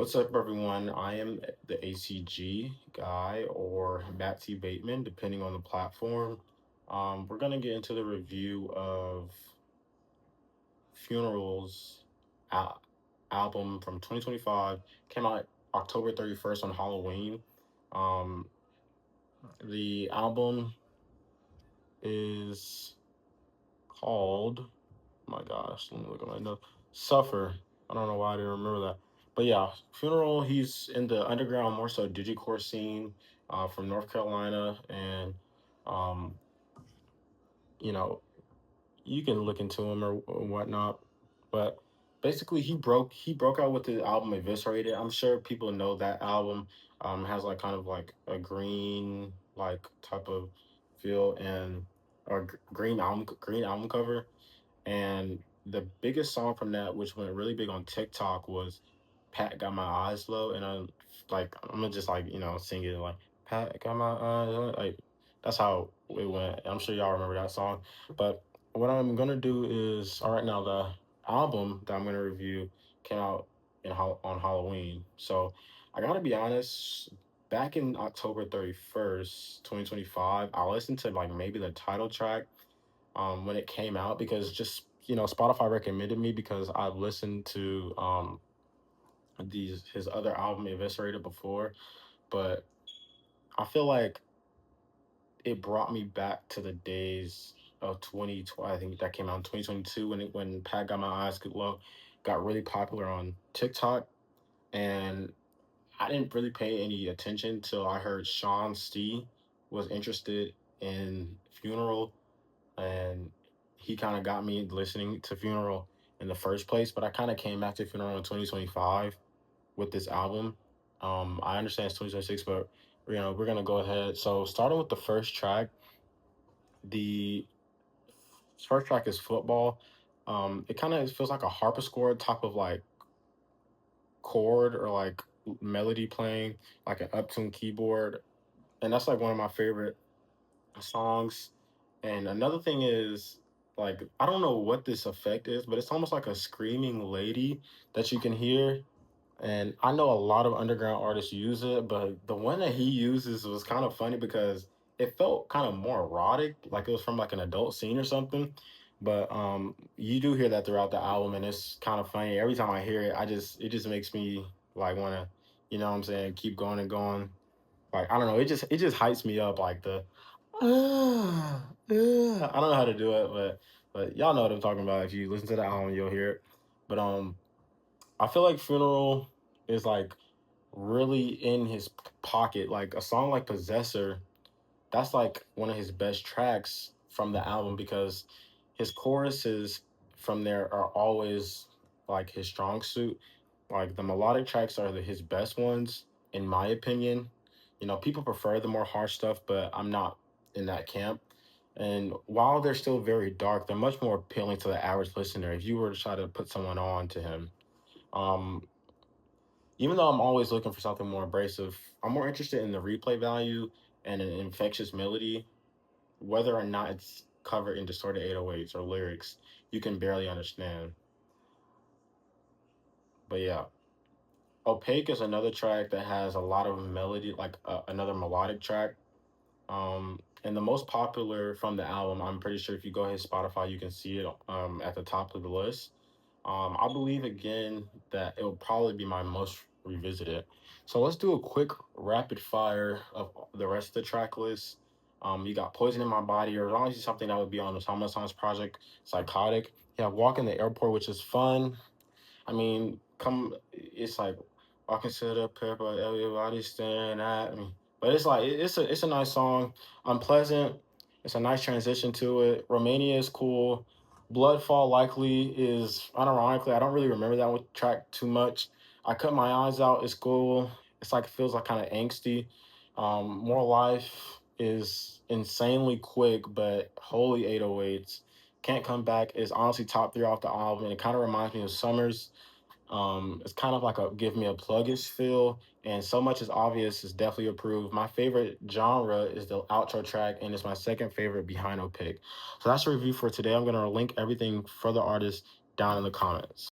What's up, everyone? I am the ACG guy or Matt T. Bateman, depending on the platform. We're going to get into the review of Funerals al- album from 2025. Came out October 31st on Halloween. Um, the album is called, oh my gosh, let me look at my notes. Suffer. I don't know why I didn't remember that. But yeah, Funeral, he's in the underground, more so digicore scene from North Carolina. And, um, you know, you can look into him or whatnot. But basically, he broke out with the album Eviscerated. I'm sure people know that album has like kind of like a green like type of feel and or green album cover. And the biggest song from that, which went really big on TikTok, was "Pat Got My Eyes Low," and I'm gonna just like sing it like "Pat Got My Eyes Low," like that's how it went. I'm sure y'all remember that song. But what I'm gonna do is, all right, now the album that I'm gonna review came out on Halloween, so I gotta be honest. Back in October 31st, 2025, I listened to like maybe the title track when it came out because just Spotify recommended me because I've listened to these his other album Eviscerated before, but I feel like it brought me back to the days of 2020. I think that came out in 2022 when Pat Got My Eyes Get Low got really popular on TikTok, and I didn't really pay any attention till I heard Sean C was interested in Funeral, and he kind of got me listening to Funeral in the first place. But I kind of came back to Funeral in 2025 with this album. I understand it's 2026, but we're gonna go ahead. So starting with the first track, the first track is Football. It kind of feels like a harpsichord type of like chord or like melody playing, like an uptune keyboard, and that's like one of my favorite songs. And another thing is like I don't know what this effect is, but it's almost like a screaming lady that you can hear. And I know a lot of underground artists use it, but the one that he uses was kind of funny because it felt kind of more erotic, like it was from like an adult scene or something. But you do hear that throughout the album, and it's kind of funny. Every time I hear it, it just makes me like want to, what I'm saying, keep going and going. Like I don't know, it just hypes me up. Like the I don't know how to do it, but y'all know what I'm talking about. If you listen to the album, you'll hear it. But I feel like Funeral is like really in his pocket. Like a song like Possessor, that's like one of his best tracks from the album because his choruses from there are always like his strong suit. Like the melodic tracks are his best ones, in my opinion. People prefer the more harsh stuff, but I'm not in that camp. And while they're still very dark, they're much more appealing to the average listener. If you were to try to put someone on to him, um, even though I'm always looking for something more abrasive, I'm more interested in the replay value and an infectious melody, whether or not it's covered in distorted 808s or lyrics you can barely understand. But yeah, Opaque is another track that has a lot of melody, like another melodic track. And the most popular from the album, I'm pretty sure if you go ahead Spotify, you can see it at the top of the list. I believe again that it will probably be my most revisited. So let's do a quick rapid fire of the rest of the track list. You got Poison in My Body, or as long as it's something that would be on the Summer Songs project, Psychotic. You have Walk in the Airport, which is fun. I mean, it's like walking to the paper, everybody staring at me. But it's like it's a nice song. Unpleasant. It's a nice transition to it. Romania is cool. Bloodfall likely is unironically. I don't really remember that one track too much. I cut my eyes out. It's cool. It's like it feels like kind of angsty. More life is insanely quick, but holy 808s. Can't Come Back is honestly top three off the album, and it kind of reminds me of Summers. It's kind of like a give me a pluggish feel, and So Much Is Obvious is definitely approved. My favorite genre is the outro track, and it's my second favorite behind Opaque. So that's a review for today. I'm gonna link everything for the artist down in the comments.